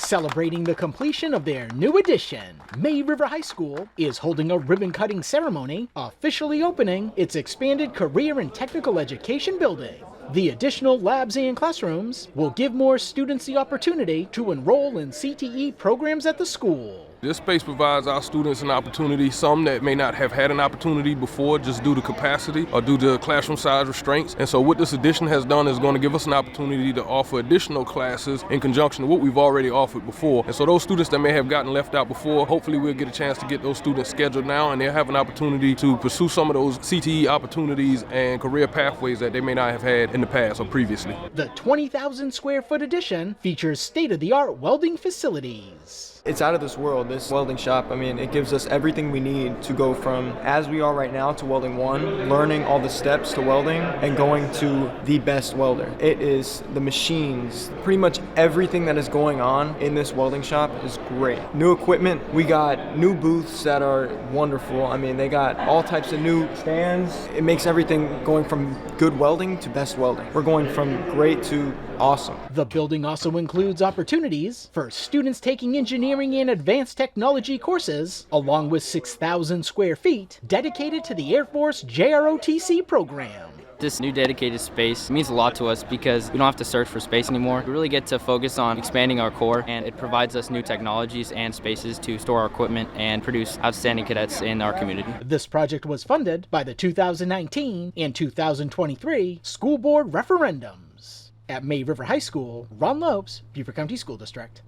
Celebrating the completion of their new addition, May River High School is holding a ribbon-cutting ceremony, officially opening its expanded career and technical education building. The additional labs and classrooms will give more students the opportunity to enroll in CTE programs at the school. This space provides our students an opportunity, some that may not have had an opportunity before just due to capacity or due to classroom size restraints. And so what this addition has done is going to give us an opportunity to offer additional classes in conjunction with what we've already offered before. And so those students that may have gotten left out before, hopefully we'll get a chance to get those students scheduled now, and they'll have an opportunity to pursue some of those CTE opportunities and career pathways that they may not have had in the past or previously. The 20,000 square foot addition features state-of-the-art welding facilities. It's out of this world, this welding shop. I mean, it gives us everything we need to go from as we are right now to welding 1, learning all the steps to welding, and going to the best welder. It is the machines, pretty much everything that is going on in this welding shop is great. New equipment, we got new booths that are wonderful. I mean, they got all types of new stands. It makes everything going from good welding to best welding. We're going from great to awesome. The building also includes opportunities for students taking engineering and advanced technology courses, along with 6,000 square feet dedicated to the Air Force JROTC program. This new dedicated space means a lot to us because we don't have to search for space anymore. We really get to focus on expanding our core, and it provides us new technologies and spaces to store our equipment and produce outstanding cadets in our community. This project was funded by the 2019 and 2023 school board referendums. At May River High School, Ron Lopes, Beaufort County School District.